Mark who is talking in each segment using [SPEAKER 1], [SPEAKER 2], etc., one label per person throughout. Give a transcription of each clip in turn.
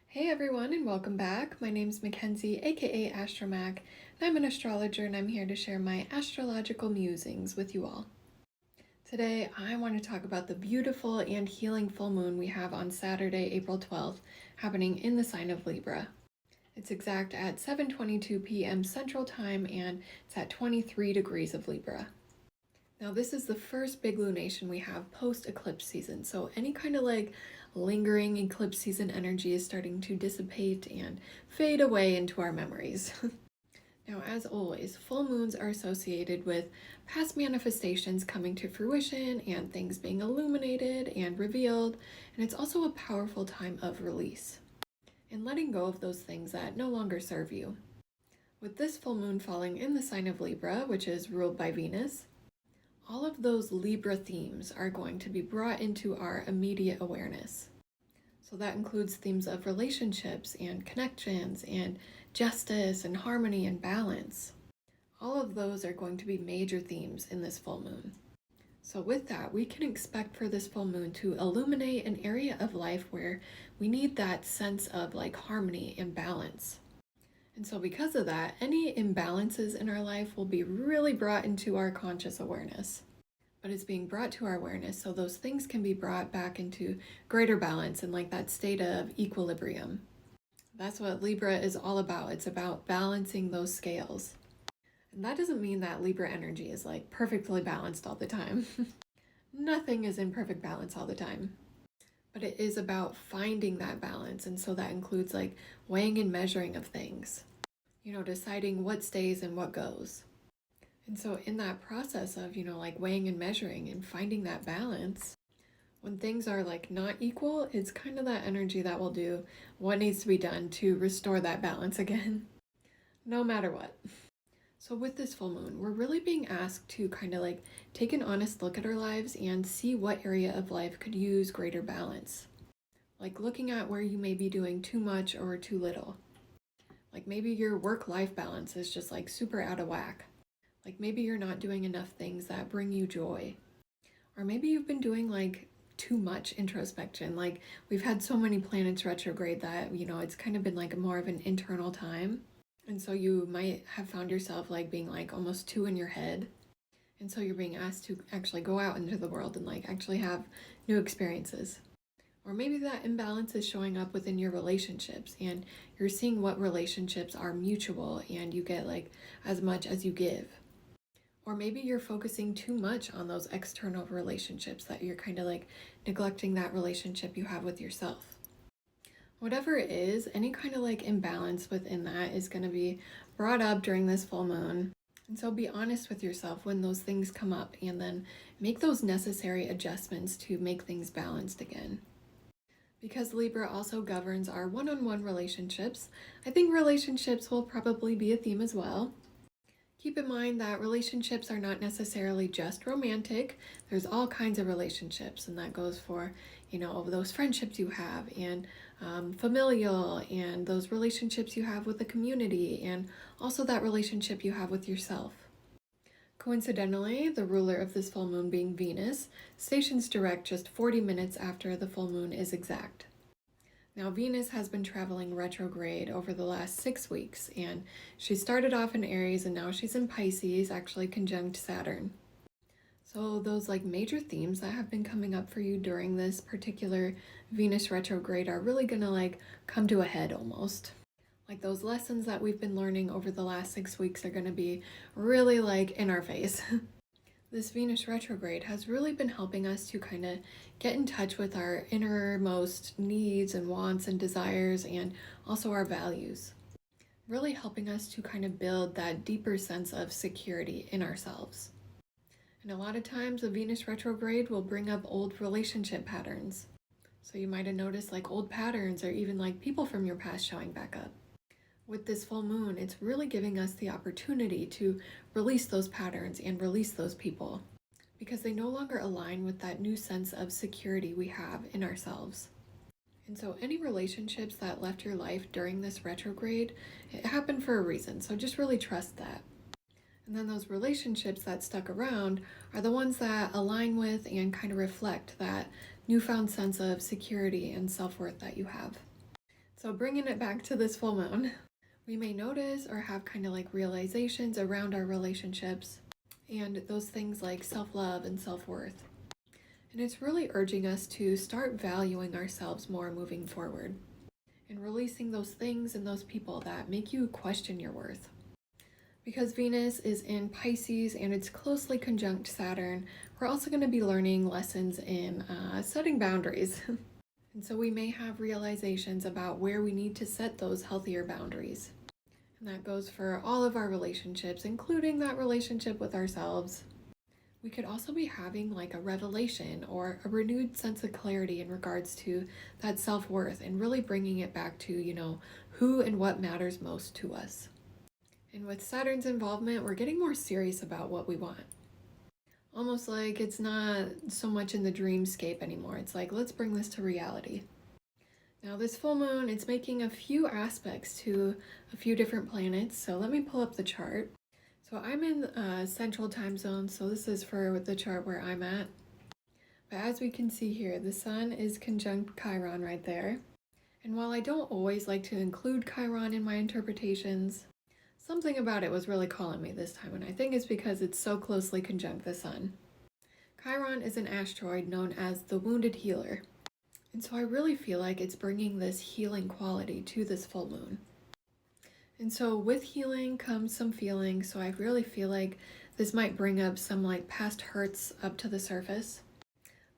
[SPEAKER 1] Hey everyone, and welcome back. My name's Mackenzie, aka Astromac, and I'm an astrologer, and I'm here to share my astrological musings with you all. Today, I want to talk about the beautiful and healing full moon we have on Saturday, April 12th, happening in the sign of Libra. It's exact at 7:22 p.m. Central Time, and it's at 23 degrees of Libra. Now, this is the first big lunation we have post-eclipse season, so any kind of lingering eclipse season energy is starting to dissipate and fade away into our memories. Now, as always, full moons are associated with past manifestations coming to fruition and things being illuminated and revealed, and it's also a powerful time of release and letting go of those things that no longer serve you. With this full moon falling in the sign of Libra, which is ruled by Venus, all of those Libra themes are going to be brought into our immediate awareness. So that includes themes of relationships and connections and justice and harmony and balance. All of those are going to be major themes in this full moon. So with that, we can expect for this full moon to illuminate an area of life where we need that sense of harmony and balance. And so because of that, any imbalances in our life will be really brought into our conscious awareness. But it's being brought to our awareness so those things can be brought back into greater balance and that state of equilibrium. That's what Libra is all about. It's about balancing those scales. And that doesn't mean that Libra energy is perfectly balanced all the time. Nothing is in perfect balance all the time. But it is about finding that balance, and so that includes weighing and measuring of things. Deciding what stays and what goes. And so in that process of, weighing and measuring and finding that balance, when things are not equal, it's kind of that energy that will do what needs to be done to restore that balance again, no matter what. So with this full moon, we're really being asked to kind of take an honest look at our lives and see what area of life could use greater balance. Looking at where you may be doing too much or too little. Maybe your work-life balance is just super out of whack. Maybe you're not doing enough things that bring you joy. Or maybe you've been doing too much introspection. We've had so many planets retrograde that, it's kind of been more of an internal time. And so you might have found yourself being almost too in your head. And so you're being asked to actually go out into the world and actually have new experiences. Or maybe that imbalance is showing up within your relationships and you're seeing what relationships are mutual and you get as much as you give. Or maybe you're focusing too much on those external relationships that you're kind of neglecting that relationship you have with yourself. Whatever it is, any kind of imbalance within that is going to be brought up during this full moon. And so be honest with yourself when those things come up and then make those necessary adjustments to make things balanced again. Because Libra also governs our one-on-one relationships, I think relationships will probably be a theme as well. Keep in mind that relationships are not necessarily just romantic. There's all kinds of relationships, and that goes for, those friendships you have, and familial, and those relationships you have with the community, and also that relationship you have with yourself. Coincidentally, the ruler of this full moon being Venus, stations direct just 40 minutes after the full moon is exact. Now, Venus has been traveling retrograde over the last 6 weeks, and she started off in Aries and now she's in Pisces, actually conjunct Saturn. So those major themes that have been coming up for you during this particular Venus retrograde are really gonna come to a head almost. Those lessons that we've been learning over the last 6 weeks are gonna be really in our face. This Venus retrograde has really been helping us to kind of get in touch with our innermost needs and wants and desires and also our values. Really helping us to kind of build that deeper sense of security in ourselves. And a lot of times a Venus retrograde will bring up old relationship patterns. So you might have noticed old patterns or even people from your past showing back up. With this full moon, it's really giving us the opportunity to release those patterns and release those people because they no longer align with that new sense of security we have in ourselves. And so any relationships that left your life during this retrograde, it happened for a reason, so just really trust that. And then those relationships that stuck around are the ones that align with and kind of reflect that newfound sense of security and self-worth that you have. It's So bringing it back to this full moon, we may notice or have kind of like realizations around our relationships and those things like self-love and self-worth. And it's really urging us to start valuing ourselves more moving forward and releasing those things and those people that make you question your worth. Because Venus is in Pisces and it's closely conjunct Saturn, we're also going to be learning lessons in setting boundaries. And so we may have realizations about where we need to set those healthier boundaries. And that goes for all of our relationships, including that relationship with ourselves. We could also be having like a revelation or a renewed sense of clarity in regards to that self-worth and really bringing it back to, who and what matters most to us. And with Saturn's involvement, we're getting more serious about what we want. Almost like it's not so much in the dreamscape anymore. It's like, let's bring this to reality. Now this full moon, it's making a few aspects to a few different planets. So let me pull up the chart. So I'm in Central Time Zone, so this is for the chart where I'm at. But as we can see here, the sun is conjunct Chiron right there. And while I don't always like to include Chiron in my interpretations, something about it was really calling me this time, and I think it's because it's so closely conjunct the sun. Chiron is an asteroid known as the Wounded Healer. And so I really feel like it's bringing this healing quality to this full moon. And so with healing comes some feeling, so I really feel like this might bring up some like past hurts up to the surface,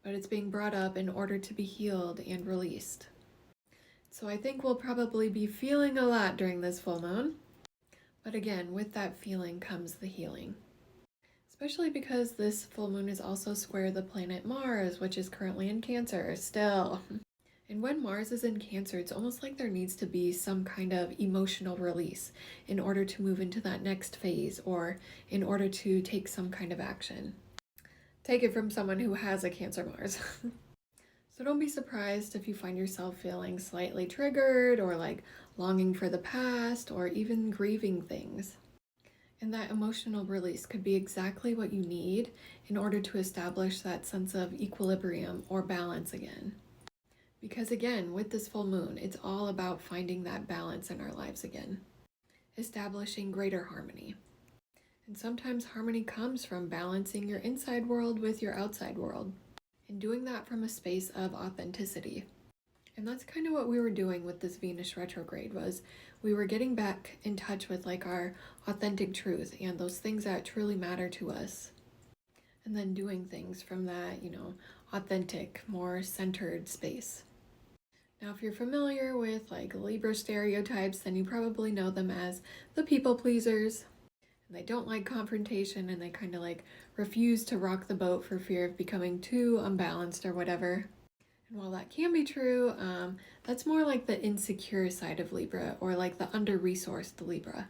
[SPEAKER 1] but it's being brought up in order to be healed and released. So I think we'll probably be feeling a lot during this full moon, but again, with that feeling comes the healing. Especially because this full moon is also square the planet Mars, which is currently in Cancer still. And when Mars is in Cancer, it's almost like there needs to be some kind of emotional release in order to move into that next phase or in order to take some kind of action. Take it from someone who has a Cancer Mars. So don't be surprised if you find yourself feeling slightly triggered or like longing for the past or even grieving things. And that emotional release could be exactly what you need in order to establish that sense of equilibrium or balance again. Because again, with this full moon, it's all about finding that balance in our lives again, establishing greater harmony. And sometimes harmony comes from balancing your inside world with your outside world, and doing that from a space of authenticity. And that's kind of what we were doing with this Venus retrograde, was we were getting back in touch with like our authentic truth and those things that truly matter to us. And then doing things from that, authentic, more centered space. Now, if you're familiar with like Libra stereotypes, then you probably know them as the people pleasers. And they don't like confrontation and they kind of like refuse to rock the boat for fear of becoming too unbalanced or whatever. And while that can be true, that's more like the insecure side of Libra or like the under-resourced Libra.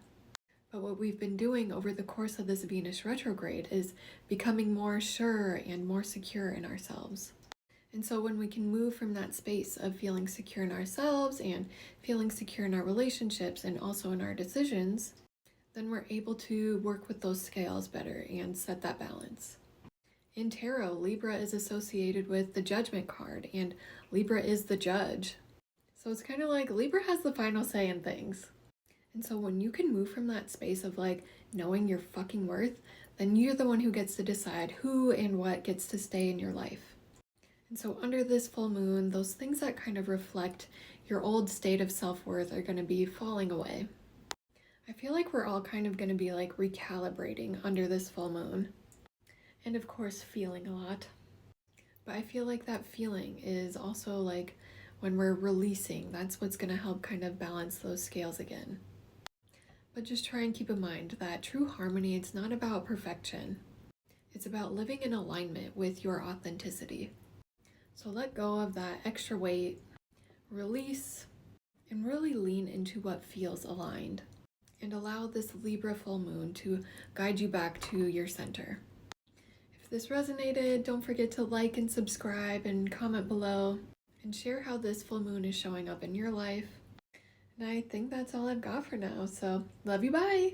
[SPEAKER 1] But what we've been doing over the course of this Venus retrograde is becoming more sure and more secure in ourselves. And so when we can move from that space of feeling secure in ourselves and feeling secure in our relationships and also in our decisions, then we're able to work with those scales better and set that balance. In tarot, Libra is associated with the Judgment card, and Libra is the judge. So it's kind of like Libra has the final say in things. And so when you can move from that space of like knowing your fucking worth, then you're the one who gets to decide who and what gets to stay in your life. And so under this full moon, those things that kind of reflect your old state of self-worth are going to be falling away. I feel like we're all kind of going to be like recalibrating under this full moon. And of course, feeling a lot. But I feel like that feeling is also like when we're releasing, that's what's going to help kind of balance those scales again. But just try and keep in mind that true harmony, it's not about perfection. It's about living in alignment with your authenticity. So let go of that extra weight, release, and really lean into what feels aligned. And allow this Libra full moon to guide you back to your center. If this resonated, don't forget to like and subscribe and comment below and share how this full moon is showing up in your life. And I think that's all I've got for now, so love you, bye!